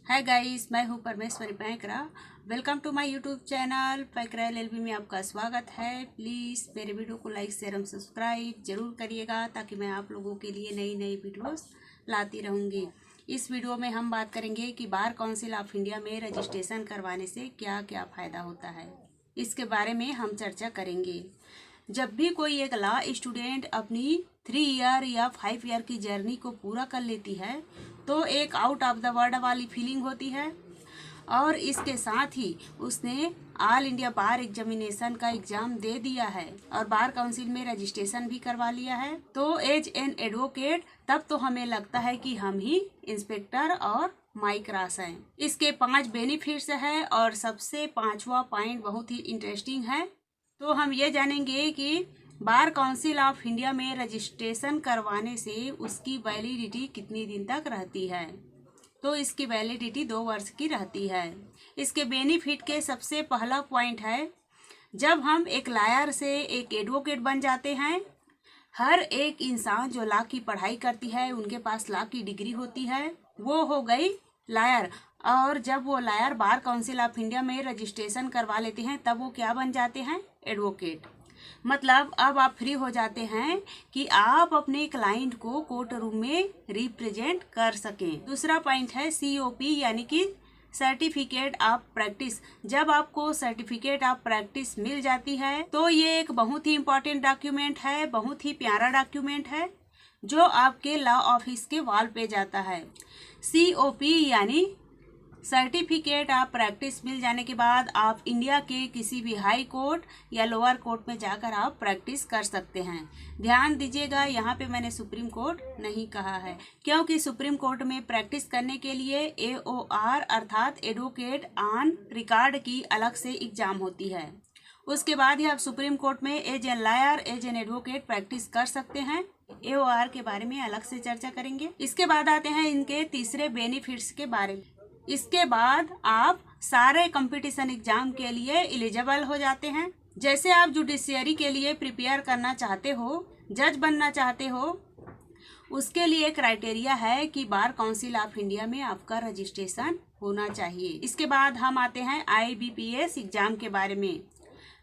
हाय guys, मैं हूँ Parmeshwari Paikra. Welcome to my YouTube channel Paikra LLB में आपका स्वागत है। प्लीज़ मेरे वीडियो को लाइक शेयर और सब्सक्राइब जरूर करिएगा ताकि मैं आप लोगों के लिए नई नई वीडियोस लाती रहूँगी। इस वीडियो में हम बात करेंगे कि बार काउंसिल ऑफ इंडिया में रजिस्ट्रेशन करवाने से क्या क्या फ़ायदा होता है, इसके बारे में हम चर्चा करेंगे। जब भी कोई एक लॉ स्टूडेंट अपनी 3 ईयर या 5 ईयर की जर्नी को पूरा कर लेती है तो एक आउट ऑफ द वर्ल्ड वाली फीलिंग होती है। और इसके साथ ही उसने ऑल इंडिया बार एग्जामिनेशन का एग्जाम दे दिया है और बार काउंसिल में रजिस्ट्रेशन भी करवा लिया है। तो एज एन एडवोकेट तब तो हमें लगता है कि हम ही इंस्पेक्टर और माई क्रास हैं। इसके 5 बेनिफिट्स है और सबसे 5वां पॉइंट बहुत ही इंटरेस्टिंग है। तो हम ये जानेंगे कि बार काउंसिल ऑफ इंडिया में रजिस्ट्रेशन करवाने से उसकी वैलिडिटी कितनी दिन तक रहती है। तो इसकी वैलिडिटी 2 वर्ष की रहती है। इसके बेनिफिट के सबसे पहला पॉइंट है, जब हम एक लॉयर से एक एडवोकेट बन जाते हैं, हर एक इंसान जो लॉ की पढ़ाई करती है, उनके पास लॉ की डिग्री होती है, वो हो गई लॉयर। और जब वो lawyer bar council of India में रजिस्ट्रेशन करवा लेते हैं तब वो क्या बन जाते हैं, एडवोकेट। मतलब अब आप फ्री हो जाते हैं कि आप अपने क्लाइंट को कोर्ट रूम में रिप्रेजेंट कर सकें। दूसरा पॉइंट है COP यानी कि सर्टिफिकेट ऑफ प्रैक्टिस। जब आपको सर्टिफिकेट ऑफ प्रैक्टिस मिल जाती है तो ये एक बहुत ही इम्पोर्टेंट डॉक्यूमेंट है, बहुत ही प्यारा डॉक्यूमेंट है जो आपके लॉ ऑफिस के वॉल पे जाता है। COP यानी सर्टिफिकेट ऑफ प्रैक्टिस मिल जाने के बाद आप इंडिया के किसी भी हाई कोर्ट या लोअर कोर्ट में जाकर आप प्रैक्टिस कर सकते हैं। ध्यान दीजिएगा, यहाँ पे मैंने सुप्रीम कोर्ट नहीं कहा है, क्योंकि सुप्रीम कोर्ट में प्रैक्टिस करने के लिए AOR अर्थात एडवोकेट ऑन रिकॉर्ड की अलग से एग्जाम होती है। उसके बाद ही आप सुप्रीम कोर्ट में as an lawyer, as an advocate practice कर सकते हैं। AOR के बारे में अलग से चर्चा करेंगे। इसके बाद आते हैं इनके तीसरे बेनिफिट्स के बारे में। इसके बाद आप सारे कंपटीशन एग्जाम के लिए एलिजिबल हो जाते हैं। जैसे आप जुडिशियरी के लिए प्रिपेयर करना चाहते हो, जज बनना चाहते हो, उसके लिए क्राइटेरिया है कि बार काउंसिल ऑफ इंडिया में आपका रजिस्ट्रेशन होना चाहिए। इसके बाद हम आते हैं IBPS एग्जाम के बारे में,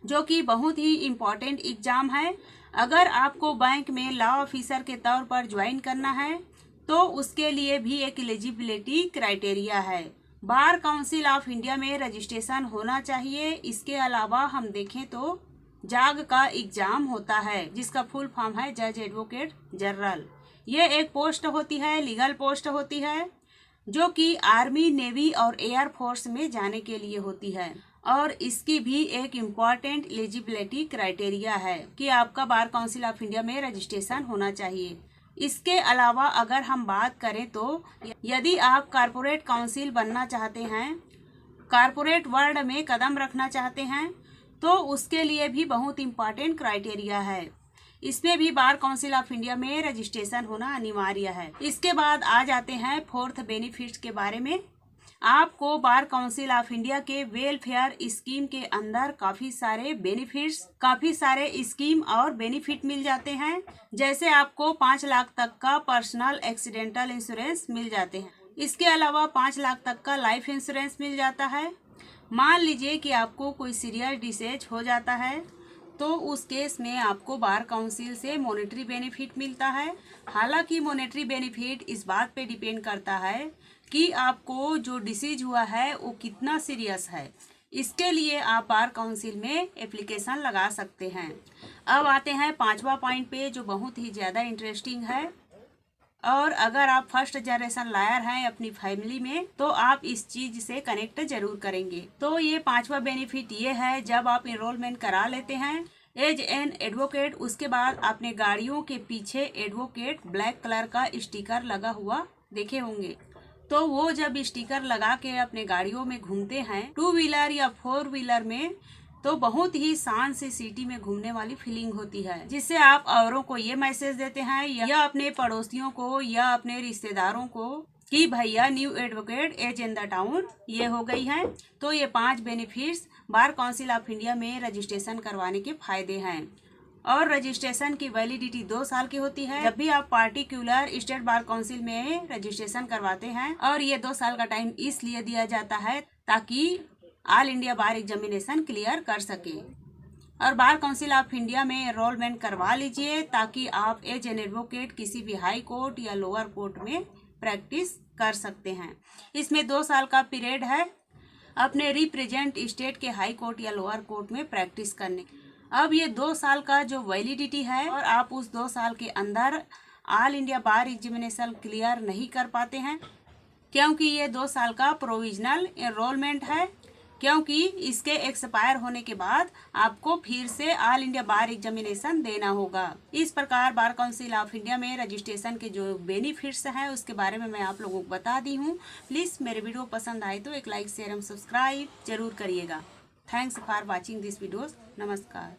जो कि बहुत ही इम्पोर्टेंट एग्जाम है। अगर आपको बैंक में लॉ ऑफिसर के तौर पर ज्वाइन करना है तो उसके लिए भी एक एलिजिबिलिटी क्राइटेरिया है। बार काउंसिल ऑफ इंडिया में रजिस्ट्रेशन होना चाहिए। इसके अलावा हम देखें तो जाग का एग्जाम होता है, जिसका फुल फॉर्म है जज एडवोकेट जनरल। ये एक पोस्ट होती है, लीगल पोस्ट होती है, जो कि आर्मी, नेवी और एयर फोर्स में जाने के लिए होती है। और इसकी भी एक इम्पॉर्टेंट एलिजिबिलिटी क्राइटेरिया है कि आपका बार काउंसिल ऑफ इंडिया में रजिस्ट्रेशन होना चाहिए। इसके अलावा अगर हम बात करें तो यदि आप कॉरपोरेट काउंसिल बनना चाहते हैं, कॉरपोरेट वर्ल्ड में कदम रखना चाहते हैं, तो उसके लिए भी बहुत इम्पॉर्टेंट क्राइटेरिया है। इसमें भी बार काउंसिल ऑफ इंडिया में रजिस्ट्रेशन होना अनिवार्य है। इसके बाद आ जाते हैं 4th बेनिफिट्स के बारे में। आपको बार काउंसिल ऑफ इंडिया के वेलफेयर स्कीम के अंदर काफी सारे बेनिफिट्स, काफी सारे स्कीम और बेनिफिट मिल जाते हैं। जैसे आपको 5 लाख तक का पर्सनल एक्सीडेंटल इंश्योरेंस मिल जाते हैं। इसके अलावा 5 लाख तक का लाइफ इंश्योरेंस मिल जाता है। मान लीजिए कि आपको कोई सीरियस डिसीज हो जाता है तो उस केस में आपको बार काउंसिल से मॉनेटरी बेनिफिट मिलता है। हालांकि मॉनेटरी बेनिफिट इस बात पे डिपेंड करता है कि आपको जो डिसीज हुआ है वो कितना सीरियस है। इसके लिए आप बार काउंसिल में एप्लीकेशन लगा सकते हैं। अब आते हैं 5वां पॉइंट पे, जो बहुत ही ज़्यादा इंटरेस्टिंग है। और अगर आप फर्स्ट जनरेशन लॉयर हैं अपनी फैमिली में तो आप इस चीज से कनेक्ट जरूर करेंगे। तो ये 5वां बेनिफिट ये है, जब आप इनरोलमेंट करा लेते हैं एज एन एडवोकेट, उसके बाद अपने गाड़ियों के पीछे एडवोकेट ब्लैक कलर का स्टिकर लगा हुआ देखे होंगे। तो वो जब स्टिकर लगा के अपने गाड़ियों में घूमते हैं, 2 व्हीलर या 4 व्हीलर में, तो बहुत ही शान से सिटी में घूमने वाली फीलिंग होती है, जिससे आप औरों को ये मैसेज देते हैं या अपने पड़ोसियों को या अपने रिश्तेदारों को कि भैया new advocate as in the town ये हो गई है। तो ये 5 benefits bar council of India में रजिस्ट्रेशन करवाने के फायदे हैं। और रजिस्ट्रेशन की वैलिडिटी 2 साल की होती है जब भी आप पार्टिकुलर स्टेट बार काउंसिल में रजिस्ट्रेशन करवाते हैं। और ये 2 साल का टाइम इसलिए दिया जाता है ताकि ऑल इंडिया बार एग्जामिनेशन क्लियर कर सके। और बार काउंसिल ऑफ इंडिया में एनरोलमेंट करवा लीजिए ताकि आप एज एन एडवोकेट किसी भी हाई कोर्ट या लोअर कोर्ट में प्रैक्टिस कर सकते हैं। इसमें 2 साल का पीरियड है अपने रिप्रेजेंट स्टेट के हाई कोर्ट या लोअर कोर्ट में प्रैक्टिस करने। अब ये 2 साल का जो वैलिडिटी है और आप उस 2 साल के अंदर ऑल इंडिया बार एग्जामिनेशन क्लियर नहीं कर पाते हैं क्योंकि ये 2 साल का प्रोविजनल एनरोलमेंट है, क्योंकि इसके एक्सपायर होने के बाद आपको फिर से ऑल इंडिया बार एग्जामिनेशन देना होगा। इस प्रकार बार काउंसिल ऑफ इंडिया में रजिस्ट्रेशन के जो बेनिफिट्स हैं उसके बारे में मैं आप लोगों को बता दी हूँ। प्लीज़ मेरे वीडियो पसंद आए तो एक लाइक शेयर एवं सब्सक्राइब जरूर करिएगा। Thanks for watching this videos. नमस्कार।